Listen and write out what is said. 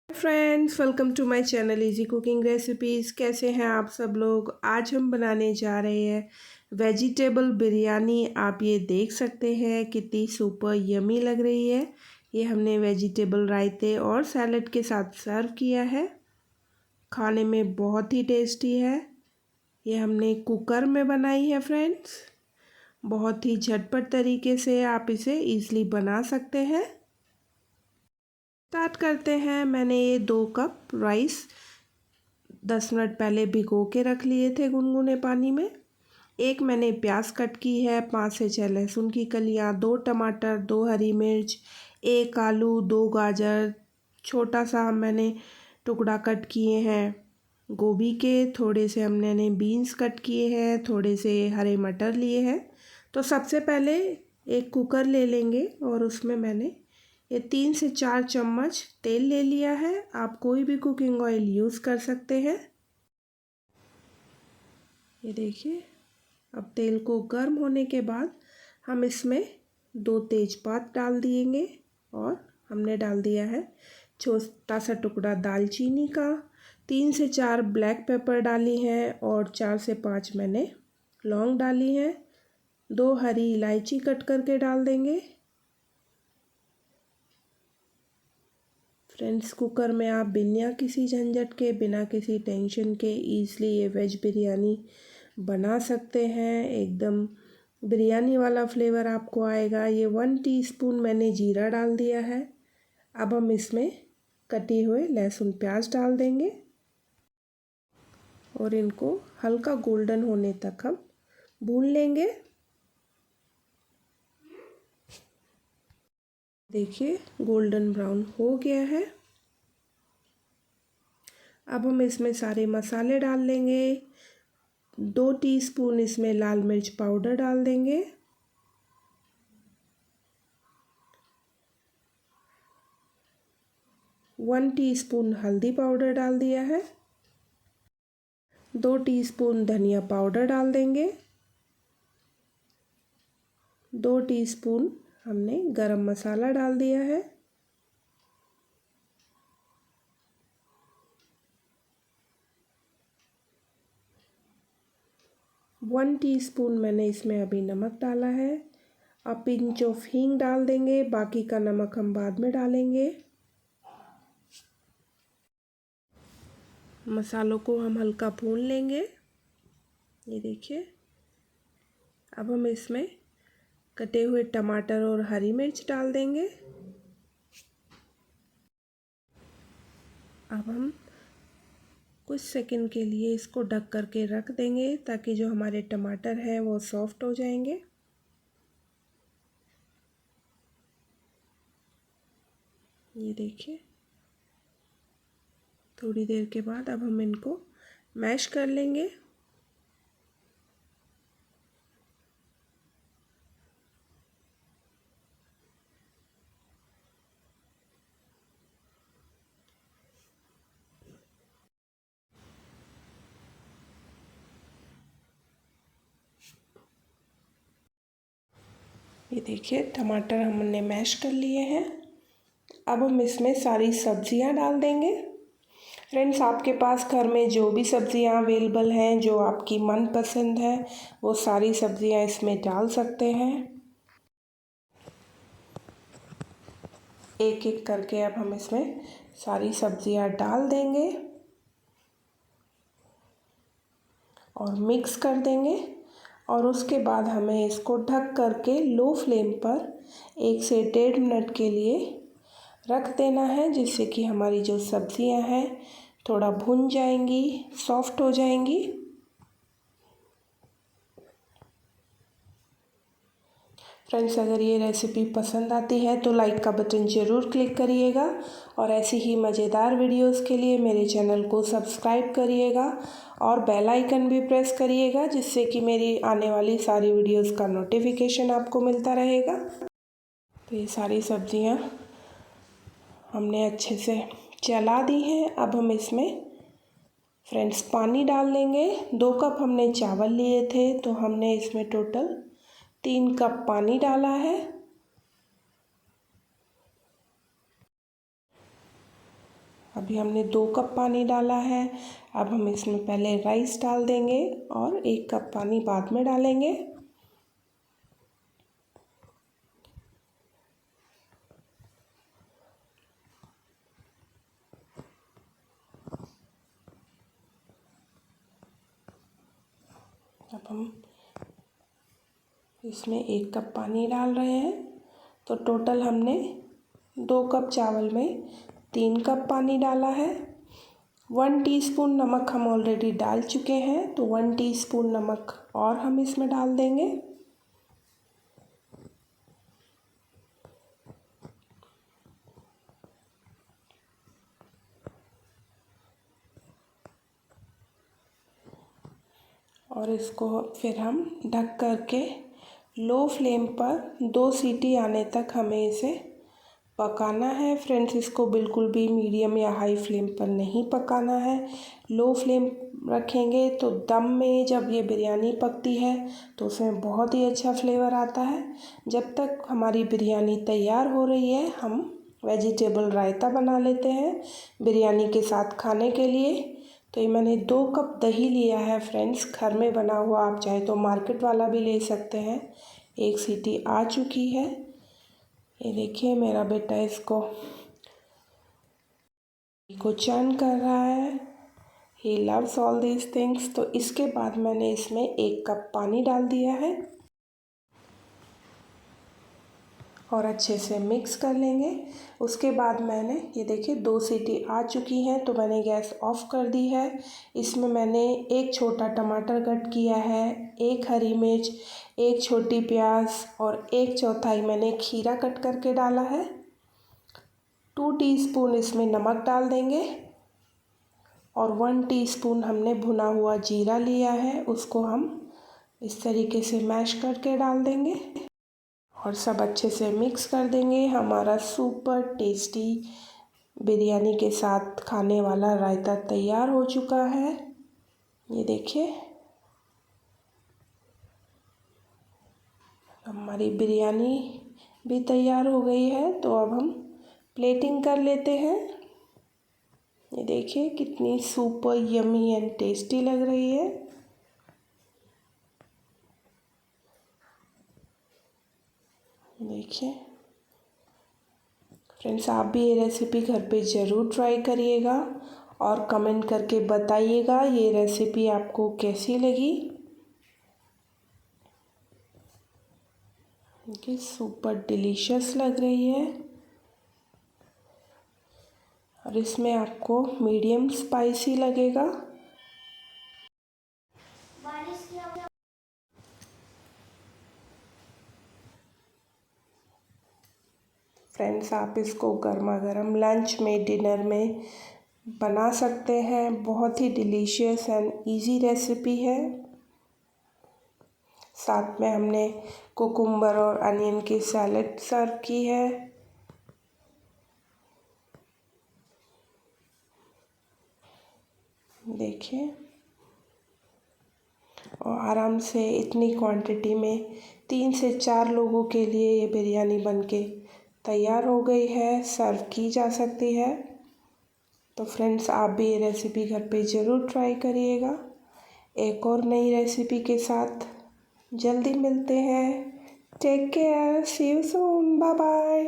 Friends, welcome to my channel easy cooking recipes. कैसे हैं आप सब लोग। आज हम बनाने जा रहे हैं वेजिटेबल बिरयानी। आप ये देख सकते हैं कितनी सुपर यमी लग रही है। ये हमने वेजिटेबल रायते और सैलड के साथ सर्व किया है। खाने में बहुत ही टेस्टी है। ये हमने कुकर में बनाई है फ्रेंड्स। बहुत ही झटपट तरीके से आप इसे ईज़िली बना सकते हैं। स्टार्ट करते हैं। मैंने ये 2 कप राइस 10 मिनट पहले भिगो के रख लिए थे गुनगुने पानी में। एक मैंने प्याज कट की है, 5 से 6 लहसुन की कलियां, 2 टमाटर, 2 हरी मिर्च, 1 आलू, 2 गाजर, छोटा सा मैंने टुकड़ा कट किए हैं गोभी के, थोड़े से हमने बीन्स कट किए हैं, थोड़े से हरे मटर लिए हैं। तो सबसे पहले एक कुकर ले लेंगे और उसमें मैंने ये 3 से 4 चम्मच तेल ले लिया है। आप कोई भी कुकिंग ऑयल यूज़ कर सकते हैं। ये देखिए, अब तेल को गर्म होने के बाद हम इसमें 2 तेज़पात डाल देंगे और हमने डाल दिया है छोटा सा टुकड़ा दालचीनी का, 3 से 4 ब्लैक पेपर डाली है और 4 से 5 मैंने लौंग डाली है। 2 हरी इलायची कट करके डाल देंगे। फ्रेंड्स, कुकर में आप बिना किसी झंझट के, बिना किसी टेंशन के ईज़िली ये वेज बिरयानी बना सकते हैं। एकदम बिरयानी वाला फ्लेवर आपको आएगा। ये 1 टीस्पून मैंने जीरा डाल दिया है। अब हम इसमें कटे हुए लहसुन प्याज डाल देंगे और इनको हल्का गोल्डन होने तक हम भून लेंगे। देखिए, गोल्डन ब्राउन हो गया है। अब हम इसमें सारे मसाले डाल लेंगे। 2 टीस्पून इसमें लाल मिर्च पाउडर डाल देंगे। 1 टीस्पून हल्दी पाउडर डाल दिया है। 2 टीस्पून धनिया पाउडर डाल देंगे। 2 टीस्पून हमने गरम मसाला डाल दिया है। 1 टीस्पून मैंने इसमें अभी नमक डाला है। अब पिंच ऑफ हींग डाल देंगे, बाकी का नमक हम बाद में डालेंगे। मसालों को हम हल्का भून लेंगे। ये देखिए, अब हम इसमें कटे हुए टमाटर और हरी मिर्च डाल देंगे। अब हम कुछ सेकंड के लिए इसको ढक करके रख देंगे ताकि जो हमारे टमाटर हैं वो सॉफ्ट हो जाएंगे। ये देखिए, थोड़ी देर के बाद अब हम इनको मैश कर लेंगे। ये देखिए, टमाटर हमने मैश कर लिए हैं। अब हम इसमें सारी सब्जियां डाल देंगे। फ्रेंड्स, आपके पास घर में जो भी सब्जियां अवेलेबल हैं, जो आपकी मनपसंद है, वो सारी सब्जियां इसमें डाल सकते हैं। एक एक करके अब हम इसमें सारी सब्जियां डाल देंगे और मिक्स कर देंगे। और उसके बाद हमें इसको ढक करके लो फ्लेम पर 1 से 1.5 मिनट के लिए रख देना है, जिससे कि हमारी जो सब्जियां हैं थोड़ा भुन जाएंगी, सॉफ्ट हो जाएंगी। फ्रेंड्स, अगर ये रेसिपी पसंद आती है तो लाइक का बटन ज़रूर क्लिक करिएगा और ऐसी ही मज़ेदार वीडियोस के लिए मेरे चैनल को सब्सक्राइब करिएगा और बेल आइकन भी प्रेस करिएगा, जिससे कि मेरी आने वाली सारी वीडियोस का नोटिफिकेशन आपको मिलता रहेगा। तो ये सारी सब्जियां हमने अच्छे से चला दी हैं। अब हम इसमें फ्रेंड्स पानी डाल लेंगे। 2 कप हमने चावल लिए थे, तो हमने इसमें टोटल 3 कप पानी डाला है। अभी हमने 2 कप पानी डाला है। अब हम इसमें पहले राइस डाल देंगे और 1 कप पानी बाद में डालेंगे। अब हम इसमें 1 कप पानी डाल रहे हैं, तो टोटल हमने 2 कप चावल में 3 कप पानी डाला है। 1 टीस्पून नमक हम ऑलरेडी डाल चुके हैं, तो 1 टीस्पून नमक और हम इसमें डाल देंगे। और इसको फिर हम ढक कर के लो फ्लेम पर 2 सीटी आने तक हमें इसे पकाना है। फ्रेंड्स, इसको बिल्कुल भी मीडियम या हाई फ्लेम पर नहीं पकाना है। लो फ्लेम रखेंगे तो दम में जब ये बिरयानी पकती है तो उसमें बहुत ही अच्छा फ्लेवर आता है। जब तक हमारी बिरयानी तैयार हो रही है, हम वेजिटेबल रायता बना लेते हैं बिरयानी के साथ खाने के लिए। तो ये मैंने 2 कप दही लिया है फ्रेंड्स, घर में बना हुआ, आप चाहे तो मार्केट वाला भी ले सकते हैं। 1 सीटी आ चुकी है। ये देखिए मेरा बेटा इसको चर्न कर रहा है। He loves all these things. तो इसके बाद मैंने इसमें 1 कप पानी डाल दिया है और अच्छे से मिक्स कर लेंगे। उसके बाद मैंने ये देखिए 2 सीटी आ चुकी हैं, तो मैंने गैस ऑफ कर दी है। इसमें मैंने 1 छोटा टमाटर कट किया है, 1 हरी मिर्च, 1 छोटी प्याज और 1/4 मैंने खीरा कट करके डाला है। 2 टीस्पून इसमें नमक डाल देंगे और 1 टीस्पून हमने भुना हुआ जीरा लिया है, उसको हम इस तरीके से मैश करके डाल देंगे और सब अच्छे से मिक्स कर देंगे। हमारा सुपर टेस्टी बिरयानी के साथ खाने वाला रायता तैयार हो चुका है। ये देखिए हमारी बिरयानी भी तैयार हो गई है। तो अब हम प्लेटिंग कर लेते हैं। ये देखिए कितनी सुपर यमी एंड टेस्टी लग रही है। देखिए फ्रेंड्स, आप भी ये रेसिपी घर पे ज़रूर ट्राई करिएगा और कमेंट करके बताइएगा ये रेसिपी आपको कैसी लगी। देखिए सुपर डिलीशियस लग रही है और इसमें आपको मीडियम स्पाइसी लगेगा। फ्रेंड्स, आप इसको गर्मा गर्म लंच में, डिनर में बना सकते हैं। बहुत ही डिलीशियस एंड इजी रेसिपी है। साथ में हमने कुकुम्बर और अनियन की सैलेड सर्व की है। देखिए, और आराम से इतनी क्वांटिटी में 3 से 4 लोगों के लिए ये बिरयानी बनके तैयार हो गई है, सर्व की जा सकती है। तो फ्रेंड्स, आप भी ये रेसिपी घर पे ज़रूर ट्राई करिएगा। एक और नई रेसिपी के साथ जल्दी मिलते हैं। Take care, see you soon, bye bye.